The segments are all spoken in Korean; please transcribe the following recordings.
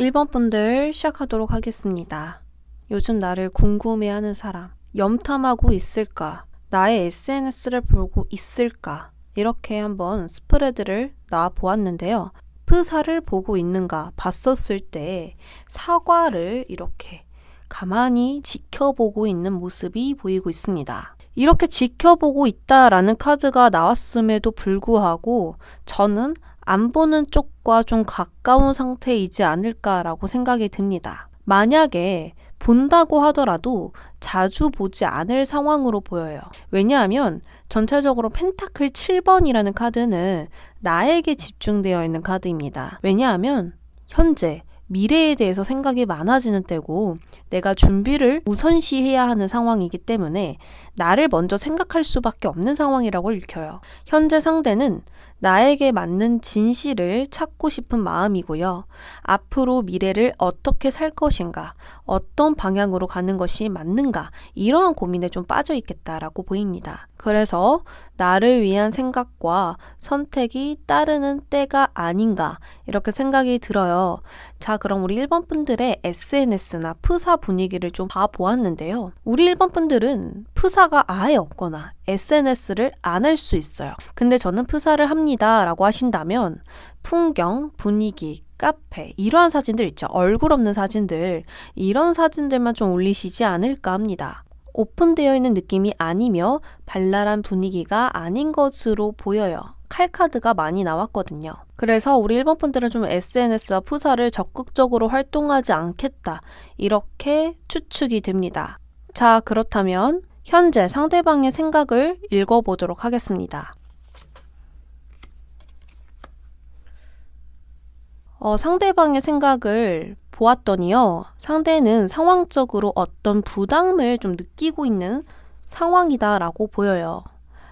1번 분들 시작하도록 하겠습니다. 요즘 나를 궁금해하는 사람, 염탐하고 있을까? 나의 SNS를 보고 있을까? 이렇게 한번 스프레드를 놔보았는데요. 프사를 보고 있는가 봤었을 때 사과를 이렇게 가만히 지켜보고 있는 모습이 보이고 있습니다. 이렇게 지켜보고 있다라는 카드가 나왔음에도 불구하고 저는 안 보는 쪽과 좀 가까운 상태이지 않을까라고 생각이 듭니다. 만약에 본다고 하더라도 자주 보지 않을 상황으로 보여요. 왜냐하면 전체적으로 펜타클 7번이라는 카드는 나에게 집중되어 있는 카드입니다. 왜냐하면 현재 미래에 대해서 생각이 많아지는 때고 내가 준비를 우선시해야 하는 상황이기 때문에 나를 먼저 생각할 수밖에 없는 상황이라고 읽혀요. 현재 상대는 나에게 맞는 진실을 찾고 싶은 마음이고요. 앞으로 미래를 어떻게 살 것인가, 어떤 방향으로 가는 것이 맞는가, 이러한 고민에 좀 빠져 있겠다라고 보입니다. 그래서 나를 위한 생각과 선택이 따르는 때가 아닌가 이렇게 생각이 들어요. 자, 그럼 우리 1번 분들의 SNS나 프사 분위기를 좀 봐보았는데요. 우리 1번 분들은 프사가 아예 없거나 SNS를 안 할 수 있어요. 근데 저는 프사를 합니다 라고 하신다면 풍경, 분위기, 카페 이러한 사진들 있죠. 얼굴 없는 사진들, 이런 사진들만 좀 올리시지 않을까 합니다. 오픈되어 있는 느낌이 아니며 발랄한 분위기가 아닌 것으로 보여요. 칼카드가 많이 나왔거든요. 그래서 우리 1번 분들은 좀 SNS와 프사를 적극적으로 활동하지 않겠다 이렇게 추측이 됩니다. 자, 그렇다면 현재 상대방의 생각을 읽어보도록 하겠습니다. 상대방의 생각을 보았더니요. 상대는 상황적으로 어떤 부담을 좀 느끼고 있는 상황이다라고 보여요.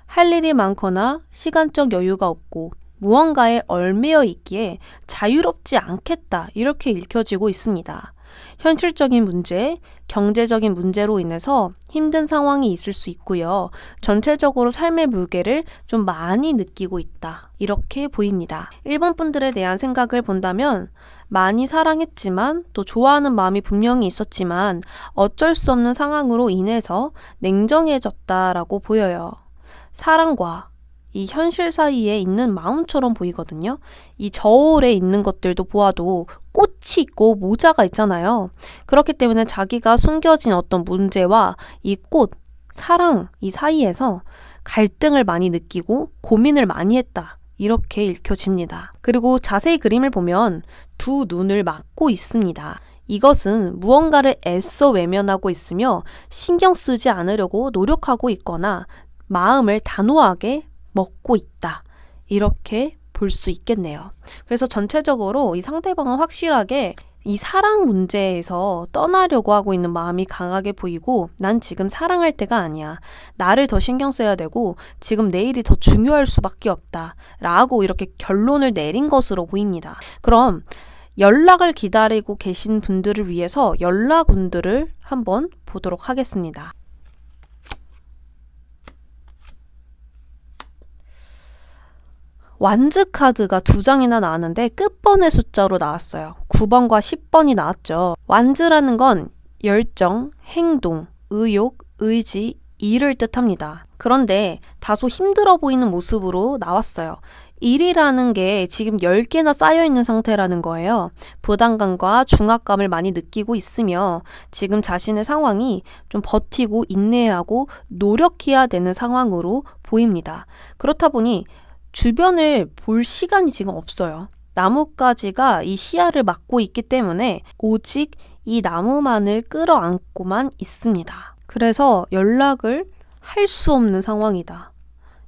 할 일이 많거나 시간적 여유가 없고 무언가에 얽매여 있기에 자유롭지 않겠다 이렇게 읽혀지고 있습니다. 현실적인 문제, 경제적인 문제로 인해서 힘든 상황이 있을 수 있고요. 전체적으로 삶의 무게를 좀 많이 느끼고 있다. 이렇게 보입니다. 1번 분들에 대한 생각을 본다면 많이 사랑했지만 또 좋아하는 마음이 분명히 있었지만 어쩔 수 없는 상황으로 인해서 냉정해졌다라고 보여요. 사랑과 이 현실 사이에 있는 마음처럼 보이거든요. 이 저울에 있는 것들도 보아도 꽃이 있고 모자가 있잖아요. 그렇기 때문에 자기가 숨겨진 어떤 문제와 이 꽃, 사랑 이 사이에서 갈등을 많이 느끼고 고민을 많이 했다. 이렇게 읽혀집니다. 그리고 자세히 그림을 보면 두 눈을 막고 있습니다. 이것은 무언가를 애써 외면하고 있으며 신경 쓰지 않으려고 노력하고 있거나 마음을 단호하게 먹고 있다. 이렇게 볼 수 있겠네요. 그래서 전체적으로 이 상대방은 확실하게 이 사랑 문제에서 떠나려고 하고 있는 마음이 강하게 보이고 난 지금 사랑할 때가 아니야. 나를 더 신경 써야 되고 지금 내일이 더 중요할 수밖에 없다. 라고 이렇게 결론을 내린 것으로 보입니다. 그럼 연락을 기다리고 계신 분들을 위해서 연락운들을 한번 보도록 하겠습니다. 완즈 카드가 2장이나 나왔는데 끝번의 숫자로 나왔어요. 9번과 10번이 나왔죠. 완즈라는 건 열정, 행동, 의욕, 의지, 일을 뜻합니다. 그런데 다소 힘들어 보이는 모습으로 나왔어요. 일이라는 게 지금 10개나 쌓여있는 상태라는 거예요. 부담감과 중압감을 많이 느끼고 있으며 지금 자신의 상황이 좀 버티고 인내하고 노력해야 되는 상황으로 보입니다. 그렇다 보니 주변을 볼 시간이 지금 없어요. 나뭇가지가 이 시야를 막고 있기 때문에 오직 이 나무만을 끌어안고만 있습니다. 그래서 연락을 할 수 없는 상황이다.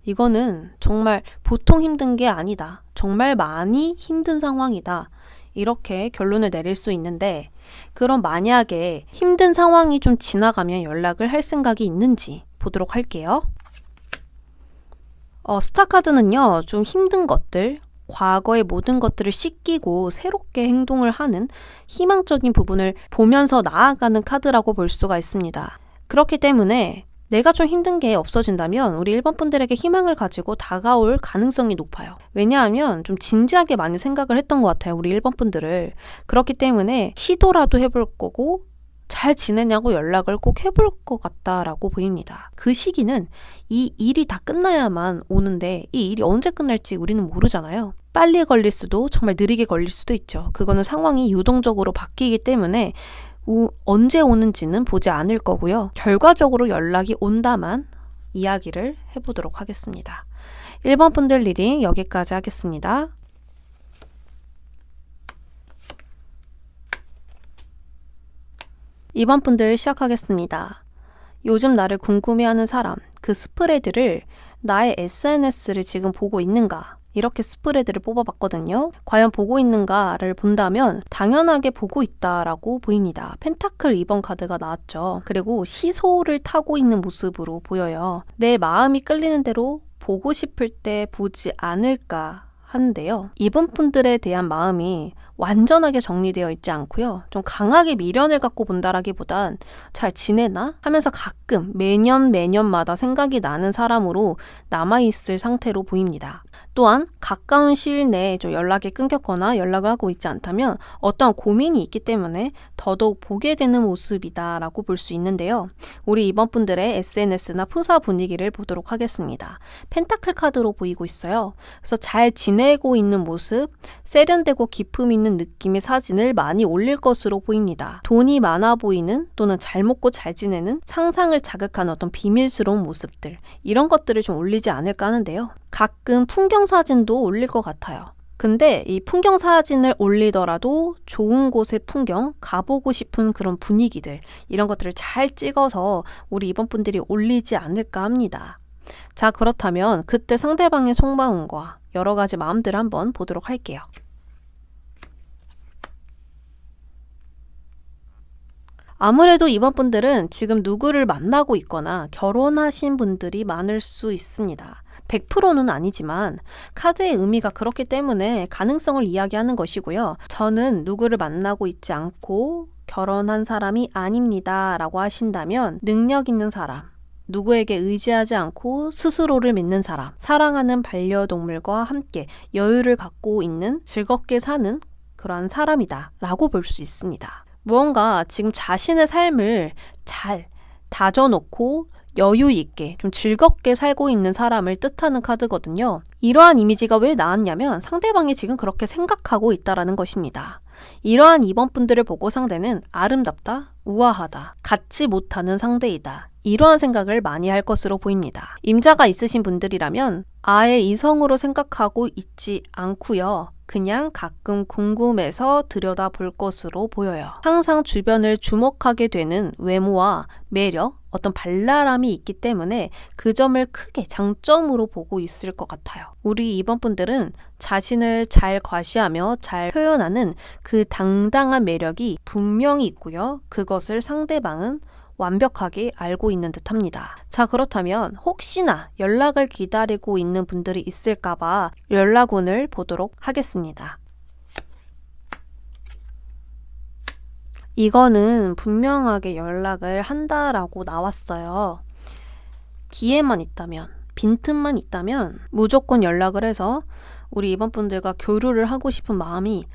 이거는 정말 보통 힘든 게 아니다. 정말 많이 힘든 상황이다. 이렇게 결론을 내릴 수 있는데 그럼 만약에 힘든 상황이 좀 지나가면 연락을 할 생각이 있는지 보도록 할게요. 스타카드는요, 좀 힘든 것들, 과거의 모든 것들을 씻기고 새롭게 행동을 하는 희망적인 부분을 보면서 나아가는 카드라고 볼 수가 있습니다. 그렇기 때문에 내가 좀 힘든 게 없어진다면 우리 1번 분들에게 희망을 가지고 다가올 가능성이 높아요. 왜냐하면 좀 진지하게 많이 생각을 했던 것 같아요. 우리 1번 분들을. 그렇기 때문에 시도라도 해볼 거고 잘 지내냐고 연락을 꼭 해볼 것 같다라고 보입니다. 그 시기는 이 일이 다 끝나야만 오는데 이 일이 언제 끝날지 우리는 모르잖아요. 빨리 걸릴 수도 정말 느리게 걸릴 수도 있죠. 그거는 상황이 유동적으로 바뀌기 때문에 언제 오는지는 보지 않을 거고요. 결과적으로 연락이 온다만 이야기를 해보도록 하겠습니다. 1번 분들 리딩 여기까지 하겠습니다. 2번 분들 시작하겠습니다. 요즘 나를 궁금해하는 사람, 그 스프레드를 나의 SNS를 지금 보고 있는가? 이렇게 스프레드를 뽑아봤거든요. 과연 보고 있는가를 본다면 당연하게 보고 있다라고 보입니다. 펜타클 2번 카드가 나왔죠. 그리고 시소를 타고 있는 모습으로 보여요. 내 마음이 끌리는 대로 보고 싶을 때 보지 않을까 하는데요. 이번 분들에 대한 마음이 완전하게 정리되어 있지 않고요. 좀 강하게 미련을 갖고 본다라기보단 잘 지내나? 하면서 가끔 매년마다 생각이 나는 사람으로 남아있을 상태로 보입니다. 또한 가까운 시일 내에 좀 연락이 끊겼거나 연락을 하고 있지 않다면 어떤 고민이 있기 때문에 더더욱 보게 되는 모습이다라고 볼 수 있는데요. 우리 이번 분들의 SNS나 프사 분위기를 보도록 하겠습니다. 펜타클 카드로 보이고 있어요. 그래서 잘 지내고 있는 모습, 세련되고 기품 있는 느낌의 사진을 많이 올릴 것으로 보입니다. 돈이 많아 보이는 또는 잘 먹고 잘 지내는 상상을 자극하는 어떤 비밀스러운 모습들, 이런 것들을 좀 올리지 않을까 하는데요. 가끔 풍경 사진도 올릴 것 같아요. 근데 이 풍경 사진을 올리더라도 좋은 곳의 풍경, 가보고 싶은 그런 분위기들, 이런 것들을 잘 찍어서 우리 이번 분들이 올리지 않을까 합니다. 자, 그렇다면 그때 상대방의 속마음과 여러 가지 마음들을 한번 보도록 할게요. 아무래도 이번 분들은 지금 누구를 만나고 있거나 결혼하신 분들이 많을 수 있습니다. 100%는 아니지만 카드의 의미가 그렇기 때문에 가능성을 이야기하는 것이고요. 저는 누구를 만나고 있지 않고 결혼한 사람이 아닙니다 라고 하신다면 능력 있는 사람, 누구에게 의지하지 않고 스스로를 믿는 사람, 사랑하는 반려동물과 함께 여유를 갖고 있는 즐겁게 사는 그러한 사람이다 라고 볼 수 있습니다. 무언가 지금 자신의 삶을 잘 다져놓고 여유 있게 좀 즐겁게 살고 있는 사람을 뜻하는 카드거든요. 이러한 이미지가 왜 나왔냐면 상대방이 지금 그렇게 생각하고 있다라는 것입니다. 이러한 이번 분들을 보고 상대는 아름답다, 우아하다, 갖지 못하는 상대이다, 이러한 생각을 많이 할 것으로 보입니다. 임자가 있으신 분들이라면 아예 이성으로 생각하고 있지 않고요. 그냥 가끔 궁금해서 들여다볼 것으로 보여요. 항상 주변을 주목하게 되는 외모와 매력, 어떤 발랄함이 있기 때문에 그 점을 크게 장점으로 보고 있을 것 같아요. 우리 이번 분들은 자신을 잘 과시하며 잘 표현하는 그 당당한 매력이 분명히 있고요. 그것을 상대방은 완벽하게 알고 있는 듯 합니다. 자, 그렇다면 혹시나 연락을 기다리고 있는 분들이 있을까봐 연락운을 보도록 하겠습니다. 이거는 분명하게 연락을 한다라고 나왔어요. 기회만 있다면, 빈틈만 있다면 무조건 연락을 해서 우리 이번 분들과 교류를 하고 싶은 마음이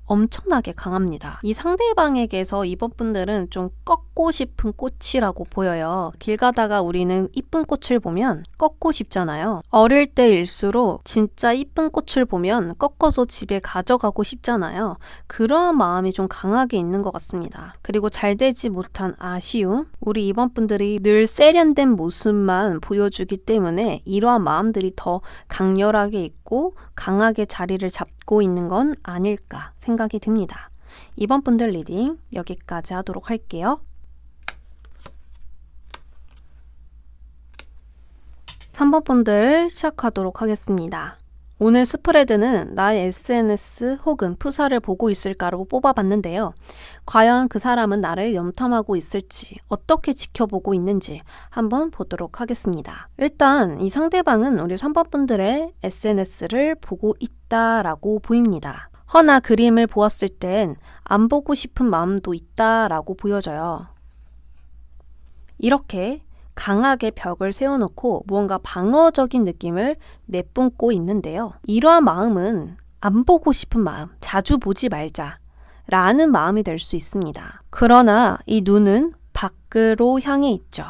엄청나게 강합니다. 이 상대방에게서 이번 분들은 좀 꺾고 싶은 꽃이라고 보여요. 길 가다가 우리는 이쁜 꽃을 보면 꺾고 싶잖아요. 어릴 때일수록 진짜 이쁜 꽃을 보면 꺾어서 집에 가져가고 싶잖아요. 그러한 마음이 좀 강하게 있는 것 같습니다. 그리고 잘 되지 못한 아쉬움, 우리 이번 분들이 늘 세련된 모습만 보여주기 때문에 이러한 마음들이 더 강렬하게 있고 강하게 자리를 잡고 있는 건 아닐까 생각이 듭니다. 이번 분들 리딩 여기까지 하도록 할게요. 3번 분들 시작하도록 하겠습니다. 오늘 스프레드는 나의 SNS 혹은 프사를 보고 있을까로 뽑아봤는데요. 과연 그 사람은 나를 염탐하고 있을지, 어떻게 지켜보고 있는지 한번 보도록 하겠습니다. 일단 이 상대방은 우리 3번 분들의 SNS를 보고 있다라고 보입니다. 허나 그림을 보았을 땐 안 보고 싶은 마음도 있다라고 보여져요. 이렇게 강하게 벽을 세워놓고 무언가 방어적인 느낌을 내뿜고 있는데요. 이러한 마음은 안 보고 싶은 마음, 자주 보지 말자 라는 마음이 될 수 있습니다. 그러나 이 눈은 밖으로 향해 있죠.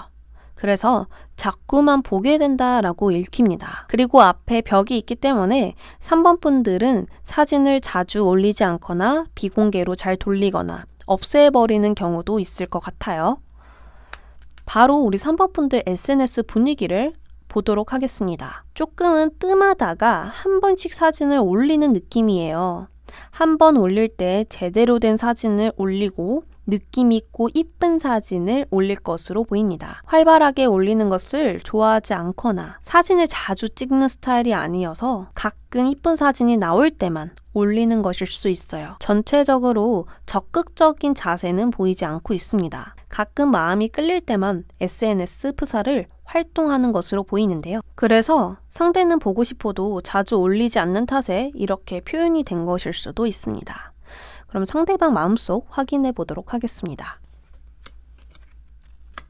그래서 자꾸만 보게 된다라고 읽힙니다. 그리고 앞에 벽이 있기 때문에 3번 분들은 사진을 자주 올리지 않거나 비공개로 잘 돌리거나 없애버리는 경우도 있을 것 같아요. 바로 우리 3번 분들 SNS 분위기를 보도록 하겠습니다. 조금은 뜸하다가 한 번씩 사진을 올리는 느낌이에요. 한 번 올릴 때 제대로 된 사진을 올리고 느낌 있고 이쁜 사진을 올릴 것으로 보입니다. 활발하게 올리는 것을 좋아하지 않거나 사진을 자주 찍는 스타일이 아니어서 가끔 이쁜 사진이 나올 때만 올리는 것일 수 있어요. 전체적으로 적극적인 자세는 보이지 않고 있습니다. 가끔 마음이 끌릴 때만 SNS 프사를 활동하는 것으로 보이는데요. 그래서 상대는 보고 싶어도 자주 올리지 않는 탓에 이렇게 표현이 된 것일 수도 있습니다. 그럼 상대방 마음속 확인해 보도록 하겠습니다.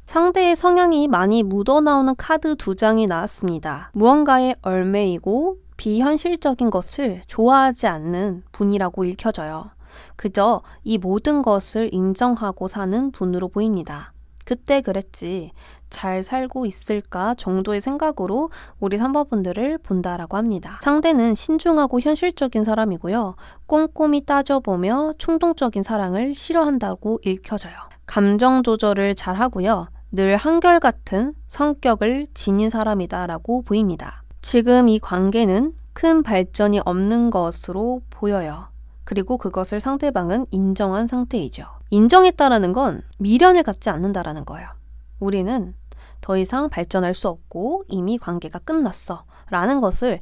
상대의 성향이 많이 묻어나오는 카드 2장이 나왔습니다. 무언가에 얽매이고 비현실적인 것을 좋아하지 않는 분이라고 읽혀져요. 그저 이 모든 것을 인정하고 사는 분으로 보입니다. 그때 그랬지, 잘 살고 있을까 정도의 생각으로 우리 3번 분들을 본다라고 합니다. 상대는 신중하고 현실적인 사람이고요. 꼼꼼히 따져보며 충동적인 사랑을 싫어한다고 읽혀져요. 감정 조절을 잘 하고요. 늘 한결같은 성격을 지닌 사람이다라고 보입니다. 지금 이 관계는 큰 발전이 없는 것으로 보여요. 그리고 그것을 상대방은 인정한 상태이죠. 인정했다라는 건 미련을 갖지 않는다라는 거예요. 우리는 더 이상 발전할 수 없고 이미 관계가 끝났어 라는 것을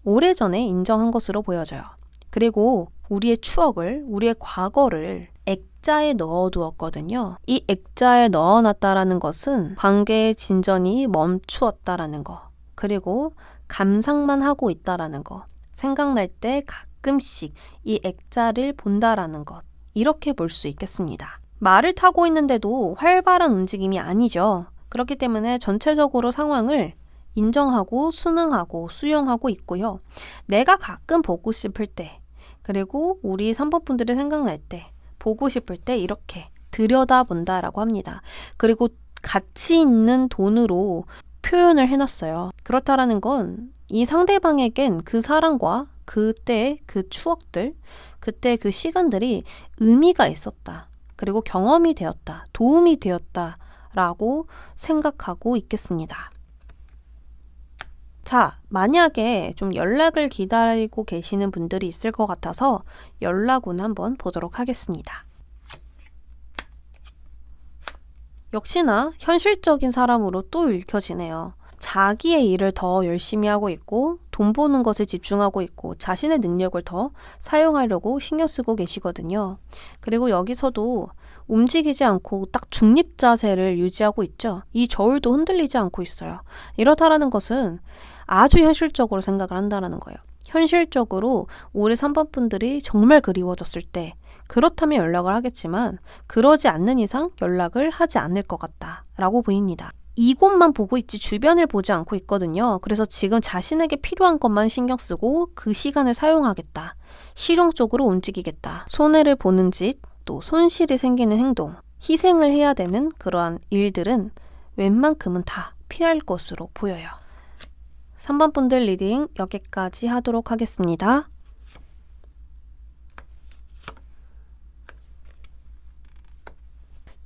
오래전에 인정한 것으로 보여져요. 그리고 우리의 추억을, 우리의 과거를 액자에 넣어두었거든요. 이 액자에 넣어놨다라는 것은 관계의 진전이 멈추었다라는 거, 그리고 감상만 하고 있다라는 거, 생각날 때 가끔씩 이 액자를 본다라는 것, 이렇게 볼 수 있겠습니다. 말을 타고 있는데도 활발한 움직임이 아니죠. 그렇기 때문에 전체적으로 상황을 인정하고 수능하고 수용하고 있고요. 내가 가끔 보고 싶을 때, 그리고 우리 3번 분들이 생각날 때, 보고 싶을 때 이렇게 들여다본다라고 합니다. 그리고 가치 있는 돈으로 표현을 해놨어요. 그렇다라는 건 이 상대방에겐 그 사랑과 그때 그 추억들, 그때 그 시간들이 의미가 있었다. 그리고 경험이 되었다. 도움이 되었다. 라고 생각하고 있겠습니다. 자, 만약에 좀 연락을 기다리고 계시는 분들이 있을 것 같아서 연락운 한번 보도록 하겠습니다. 역시나 현실적인 사람으로 또 읽혀지네요. 자기의 일을 더 열심히 하고 있고 돈 버는 것에 집중하고 있고 자신의 능력을 더 사용하려고 신경 쓰고 계시거든요. 그리고 여기서도 움직이지 않고 딱 중립 자세를 유지하고 있죠. 이 저울도 흔들리지 않고 있어요. 이렇다라는 것은 아주 현실적으로 생각을 한다는 거예요. 현실적으로 우리 3번 분들이 정말 그리워졌을 때 그렇다면 연락을 하겠지만 그러지 않는 이상 연락을 하지 않을 것 같다라고 보입니다. 이곳만 보고 있지 주변을 보지 않고 있거든요. 그래서 지금 자신에게 필요한 것만 신경 쓰고 그 시간을 사용하겠다. 실용적으로 움직이겠다. 손해를 보는 짓, 또 손실이 생기는 행동, 희생을 해야 되는 그러한 일들은 웬만큼은 다 피할 것으로 보여요. 3번 분들 리딩 여기까지 하도록 하겠습니다.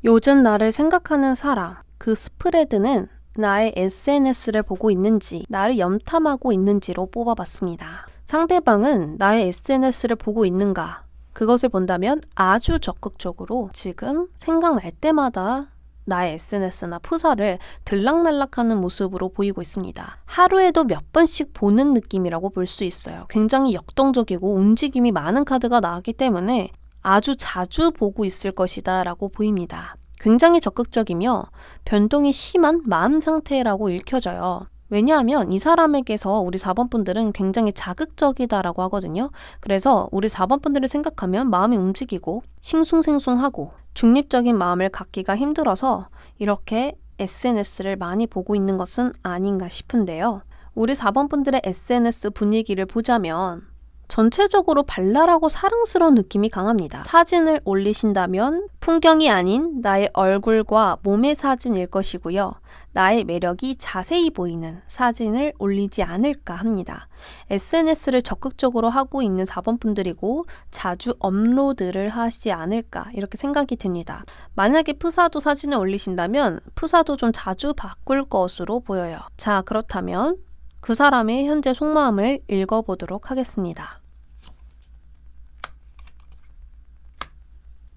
요즘 나를 생각하는 사람, 그 스프레드는 나의 SNS를 보고 있는지, 나를 염탐하고 있는지로 뽑아봤습니다. 상대방은 나의 SNS를 보고 있는가? 그것을 본다면 아주 적극적으로 지금 생각날 때마다 나의 SNS나 프사를 들락날락하는 모습으로 보이고 있습니다. 하루에도 몇 번씩 보는 느낌이라고 볼 수 있어요. 굉장히 역동적이고 움직임이 많은 카드가 나왔기 때문에 아주 자주 보고 있을 것이다 라고 보입니다. 굉장히 적극적이며 변동이 심한 마음 상태라고 읽혀져요. 왜냐하면 이 사람에게서 우리 4번 분들은 굉장히 자극적이다라고 하거든요. 그래서 우리 4번 분들을 생각하면 마음이 움직이고 싱숭생숭하고 중립적인 마음을 갖기가 힘들어서 이렇게 SNS를 많이 보고 있는 것은 아닌가 싶은데요. 우리 4번 분들의 SNS 분위기를 보자면 전체적으로 발랄하고 사랑스러운 느낌이 강합니다. 사진을 올리신다면 풍경이 아닌 나의 얼굴과 몸의 사진일 것이고요. 나의 매력이 자세히 보이는 사진을 올리지 않을까 합니다. SNS를 적극적으로 하고 있는 4번 분들이고 자주 업로드를 하지 않을까 이렇게 생각이 됩니다. 만약에 프사도 사진을 올리신다면 프사도 좀 자주 바꿀 것으로 보여요. 자, 그렇다면 그 사람의 현재 속마음을 읽어보도록 하겠습니다.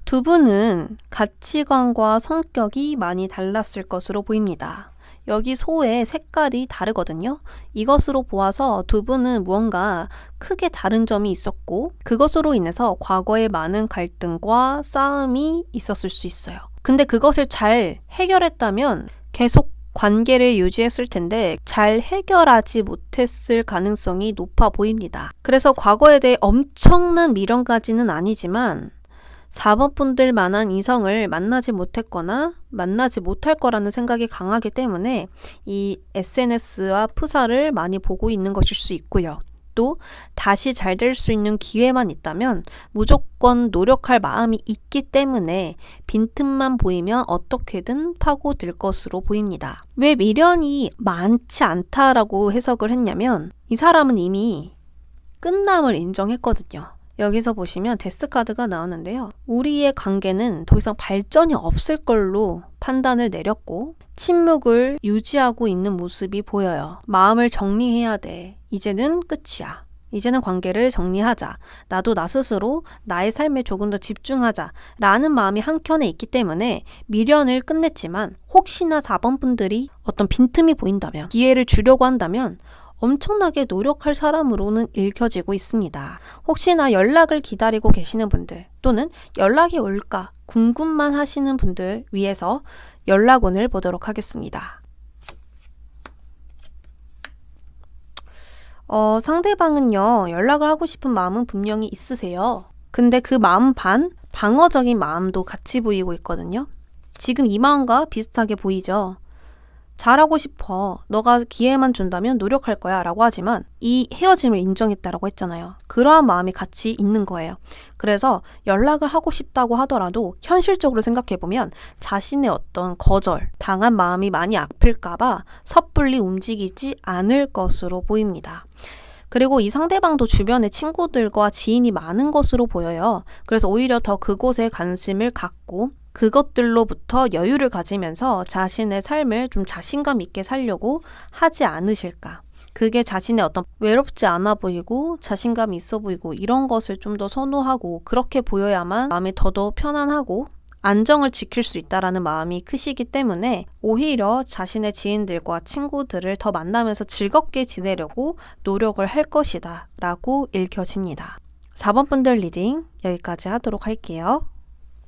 두 분은 가치관과 성격이 많이 달랐을 것으로 보입니다. 여기 소의 색깔이 다르거든요. 이것으로 보아서 두 분은 무언가 크게 다른 점이 있었고 그것으로 인해서 과거에 많은 갈등과 싸움이 있었을 수 있어요. 근데 그것을 잘 해결했다면 계속 관계를 유지했을 텐데 잘 해결하지 못했을 가능성이 높아 보입니다. 그래서 과거에 대해 엄청난 미련까지는 아니지만 4번 분들만한 이성을 만나지 못했거나 만나지 못할 거라는 생각이 강하기 때문에 이 SNS와 프사를 많이 보고 있는 것일 수 있고요. 또 다시 잘 될 수 있는 기회만 있다면 무조건 노력할 마음이 있기 때문에 빈틈만 보이면 어떻게든 파고들 것으로 보입니다. 왜 미련이 많지 않다라고 해석을 했냐면 이 사람은 이미 끝남을 인정했거든요. 여기서 보시면 데스카드가 나오는데요. 우리의 관계는 더 이상 발전이 없을 걸로 판단을 내렸고 침묵을 유지하고 있는 모습이 보여요. 마음을 정리해야 돼. 이제는 끝이야. 이제는 관계를 정리하자. 나도 나 스스로 나의 삶에 조금 더 집중하자. 라는 마음이 한켠에 있기 때문에 미련을 끝냈지만 혹시나 4번 분들이 어떤 빈틈이 보인다면 기회를 주려고 한다면 엄청나게 노력할 사람으로는 읽혀지고 있습니다. 혹시나 연락을 기다리고 계시는 분들 또는 연락이 올까 궁금만 하시는 분들 위해서 연락운을 보도록 하겠습니다. 상대방은요, 연락을 하고 싶은 마음은 분명히 있으세요. 근데 그 마음 반, 방어적인 마음도 같이 보이고 있거든요. 지금 이 마음과 비슷하게 보이죠? 잘하고 싶어. 너가 기회만 준다면 노력할 거야 라고 하지만 이 헤어짐을 인정했다라고 했잖아요. 그러한 마음이 같이 있는 거예요. 그래서 연락을 하고 싶다고 하더라도 현실적으로 생각해보면 자신의 어떤 거절, 당한 마음이 많이 아플까봐 섣불리 움직이지 않을 것으로 보입니다. 그리고 이 상대방도 주변에 친구들과 지인이 많은 것으로 보여요. 그래서 오히려 더 그곳에 관심을 갖고 그것들로부터 여유를 가지면서 자신의 삶을 좀 자신감 있게 살려고 하지 않으실까. 그게 자신의 어떤 외롭지 않아 보이고 자신감이 있어 보이고 이런 것을 좀 더 선호하고 그렇게 보여야만 마음이 더더욱 편안하고 안정을 지킬 수 있다라는 마음이 크시기 때문에 오히려 자신의 지인들과 친구들을 더 만나면서 즐겁게 지내려고 노력을 할 것이다 라고 읽혀집니다. 4번 분들 리딩 여기까지 하도록 할게요.